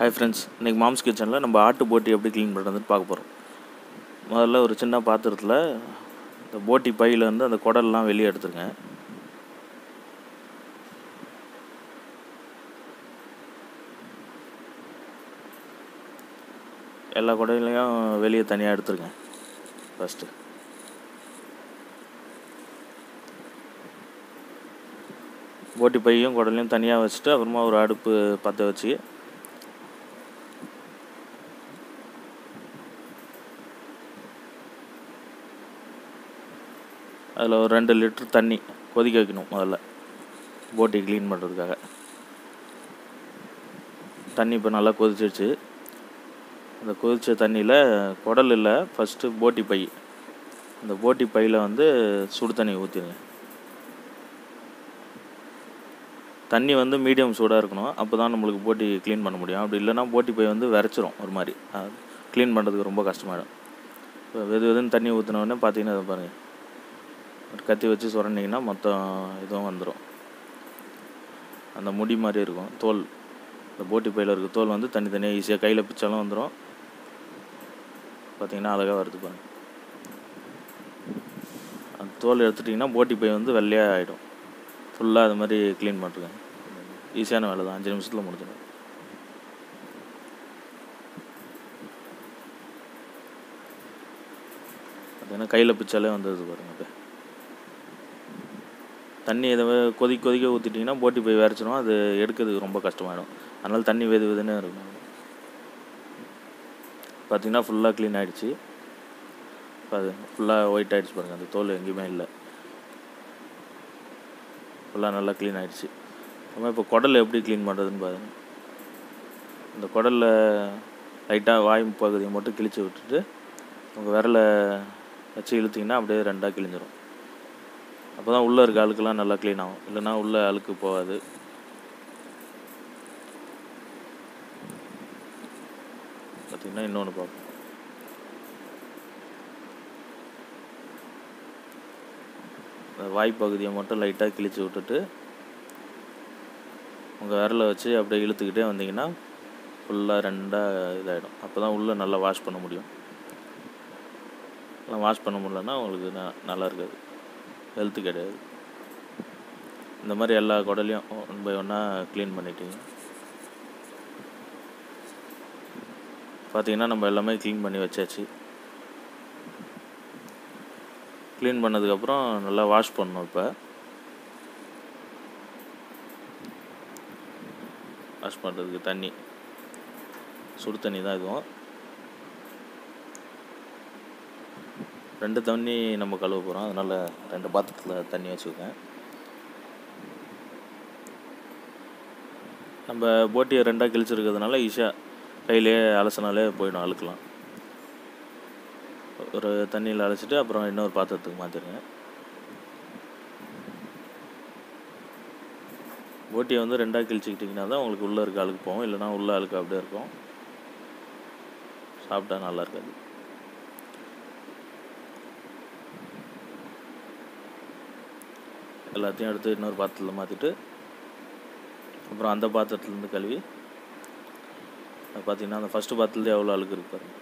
Hi friends, இன்றைக்கி moms கிச்சனில் நம்ம ஆட்டு போட்டி எப்படி க்ளீன் பண்ணுறதுன்னு பார்க்க போகிறோம். முதல்ல ஒரு சின்ன பாத்திரத்தில் இந்த போட்டி பையிலேருந்து அந்த குடல்லாம் வெளியே எடுத்துருங்க. எல்லா குடலையும் வெளியே தனியாக எடுத்துருங்க. ஃபஸ்ட்டு போட்டி பையும் குடலையும் தனியாக வச்சுட்டு அப்புறமா ஒரு அடுப்பு பற்ற வச்சு அதில் ஒரு 2 லிட்டர் தண்ணி கொதிக்க வைக்கணும். முதல்ல போட்டி க்ளீன் பண்ணுறதுக்காக தண்ணி இப்போ நல்லா கொதிச்சிடுச்சு. அந்த கொதித்த தண்ணியில் குடல் இல்லை, ஃபஸ்ட்டு போட்டி பை, அந்த போட்டி பையில் வந்து சுடு தண்ணி ஊற்றிடுங்க. தண்ணி வந்து மீடியம் சூடாக இருக்கணும், அப்போ தான் நம்மளுக்கு போட்டி க்ளீன் பண்ண முடியும். அப்படி இல்லைனா போட்டி பை வந்து விரைச்சிரும், ஒரு மாதிரி க்ளீன் பண்ணுறதுக்கு ரொம்ப கஷ்டமாயிடும். இப்போ வெதுன்னு தண்ணி ஊற்றினோடனே பார்த்தீங்கன்னா அதை பாருங்கள், ஒரு கத்தி வச்சு சுரண்டிங்கன்னா மொத்தம் இதுவும் வந்துடும். அந்த முடி மாதிரி இருக்கும் தோல், இந்த போட்டி பையில் இருக்க தோல் வந்து தனித்தனியாக ஈஸியாக கையில் பிச்சாலும் வந்துடும். பார்த்திங்கன்னா அழகாக வருது பாருங்கள். அந்த தோல் எடுத்துட்டிங்கன்னா போட்டி பை வந்து வெள்ளையாக ஆகிடும். ஃபுல்லாக அது மாதிரி க்ளீன் பண்ணுறேன். ஈஸியான வேலை தான், 5 நிமிஷத்தில் முடிஞ்சிடும். பார்த்தீங்கன்னா கையில் பிச்சாலே வந்துடுது பாருங்கள். இப்போ தண்ணி இதை கொதிக்க ஊற்றிட்டிங்கன்னா போட்டி போய் விரைச்சிடும், அது எடுக்கிறதுக்கு ரொம்ப கஷ்டமாயிடும். அதனால் தண்ணி வெதுன்னு இருக்கும். பார்த்திங்கன்னா ஃபுல்லாக க்ளீன் ஆகிடுச்சு. அது ஃபுல்லாக ஒயிட் ஆகிடுச்சு பாருங்கள், அந்த தோல் எங்கேயுமே இல்லை, ஃபுல்லாக நல்லா க்ளீன் ஆகிடுச்சு. நம்ம இப்போ குடல் எப்படி க்ளீன் பண்ணுறதுன்னு பாருங்கள். இந்த குடலில் லைட்டாக வாய் பகுதியை மட்டும் கிழிச்சு விட்டுட்டு உங்கள் விரலை வச்சு இழுத்திங்கன்னா அப்படியே 2ஆக கிழிஞ்சிடும். அப்போ தான் உள்ளே இருக்க அழுக்கெல்லாம் நல்லா க்ளீன் ஆகும், இல்லைனா உள்ளே அழுக்கு போகாது. பார்த்திங்கன்னா இன்னொன்று பார்ப்போம். வாய்ப்பகுதியை மட்டும் லைட்டாக கிழிச்சு விட்டுட்டு உங்கள் விரலை வச்சு அப்படியே இழுத்துக்கிட்டே வந்தீங்கன்னா ஃபுல்லாக 2ஆக இதாகிடும். அப்போ தான் உள்ளே நல்லா வாஷ் பண்ண முடியும். வாஷ் பண்ண முடியலன்னா உங்களுக்கு நல்லா இருக்காது, ஹெல்த்து கிடையாது. இந்த மாதிரி எல்லா குடலையும் 1 பை 1ஆக க்ளீன் பண்ணிட்டீங்க. பார்த்தீங்கன்னா நம்ம எல்லாமே க்ளீன் பண்ணி வச்சாச்சு. க்ளீன் பண்ணதுக்கப்புறம் நல்லா வாஷ் பண்ணணும். இப்போ வாஷ் பண்ணுறதுக்கு தண்ணி, சுடு தண்ணி தான் இதுவும். 2 தண்ணி நம்ம கழுவ போகிறோம், அதனால் 2 பாத்திரத்தில் தண்ணி வச்சுக்கோங்க. நம்ம போட்டியை 2ஆக கிழிச்சிருக்கிறதுனால ஈஸியாக கையிலே அலசினாலே போயிடும் அழுக்கலாம். ஒரு தண்ணியில் அலசிட்டு அப்புறம் இன்னொரு பாத்திரத்துக்கு மாற்றிடுங்க. போட்டியை வந்து 2ஆக கிழிச்சிக்கிட்டிங்கன்னா தான் உங்களுக்கு உள்ளே இருக்க அழுக்கு போகும், இல்லைனா உள்ளே அழுக்கு அப்படியே இருக்கும், சாப்பிட்டா நல்லா இருக்காது. எல்லாத்தையும் எடுத்து இன்னொரு பாத்திரத்தில் மாற்றிட்டு அப்புறம் அந்த பாத்திரத்துலேருந்து கழுவி பார்த்திங்கன்னா அந்த ஃபஸ்ட்டு பாத்திரத்துலேயே எவ்வளோ அழுக்கு இருக்கு பாருங்கள்.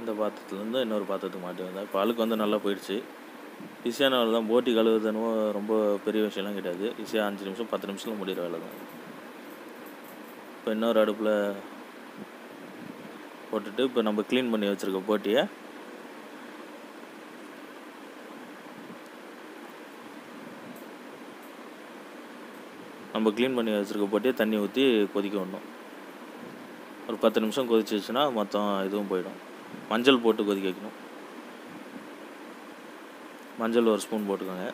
இந்த பாத்திரத்துலேருந்து இன்னொரு பாத்திரத்துக்கு மாட்டி வந்தால் இப்போ அழுக்கு வந்து நல்லா போயிடுச்சு. ஈஸியான வேலை தான். போட்டி கழுவுதுன்னு ரொம்ப பெரிய விஷயம்லாம் கிடையாது, ஈஸியாக 5 நிமிஷம் 10 நிமிஷத்தில் முடிகிற வேலை தான். இப்போ இன்னொரு அடுப்பில் போட்டுட்டு இப்போ நம்ம க்ளீன் பண்ணி வச்சுருக்க போட்டியை தண்ணி ஊற்றி கொதிக்க விடணும். ஒரு 10 நிமிஷம் கொதிச்சிச்சுன்னா மொத்தம் இதுவும் போயிடும். மஞ்சள் போட்டு கொதிக்க வைக்கணும். மஞ்சள் 1 ஸ்பூன் போட்டுக்கோங்க.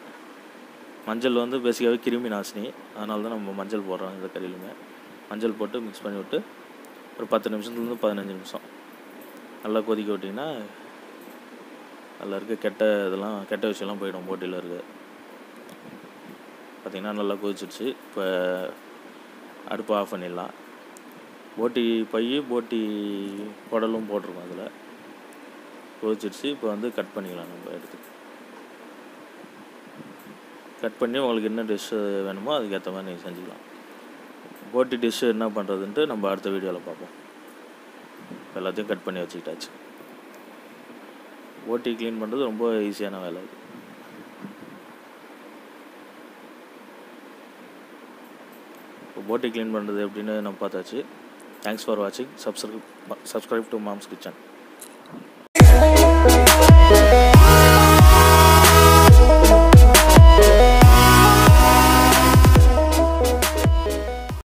மஞ்சள் வந்து பேசிக்காகவே கிருமி நாசினி, அதனால தான் நம்ம மஞ்சள் போடுறோம் இந்த கறியிலுமே. மஞ்சள் போட்டு மிக்ஸ் பண்ணி விட்டு ஒரு 10 நிமிஷத்துலேருந்து 15 நிமிஷம் நல்லா கொதிக்க விட்டிங்கன்னா அதில் இருக்க கெட்ட விஷயம்லாம் போயிடும் போட்டியில் இருக்குது. பார்த்திங்கன்னா நல்லா கொதிச்சிடுச்சு. இப்போ அடுப்பு ஆஃப் பண்ணிடலாம். போட்டி பை போட்டி குடலும் போட்டிருக்கோம், அதில் கொதிச்சிடுச்சு. இப்போ வந்து கட் பண்ணிக்கலாம் நம்ம எடுத்து. கட் பண்ணி உங்களுக்கு என்ன டிஷ்ஷு வேணுமோ அதுக்கேற்ற மாதிரி நீங்கள் செஞ்சுக்கலாம். போட்டி டிஷ்ஷு என்ன பண்ணுறதுன்ட்டு நம்ம அடுத்த வீடியோவில் பார்ப்போம். எல்லாத்தையும் கட் பண்ணி வச்சுக்கிட்டாச்சு. போட்டி க்ளீன் பண்ணுறது ரொம்ப ஈஸியான வேலை அது. இப்போ போட்டி க்ளீன் பண்ணுறது எப்படின்னு நம்ம பார்த்தாச்சு. தேங்க்ஸ் ஃபார் வாட்சிங். Subscribe to moms kitchen.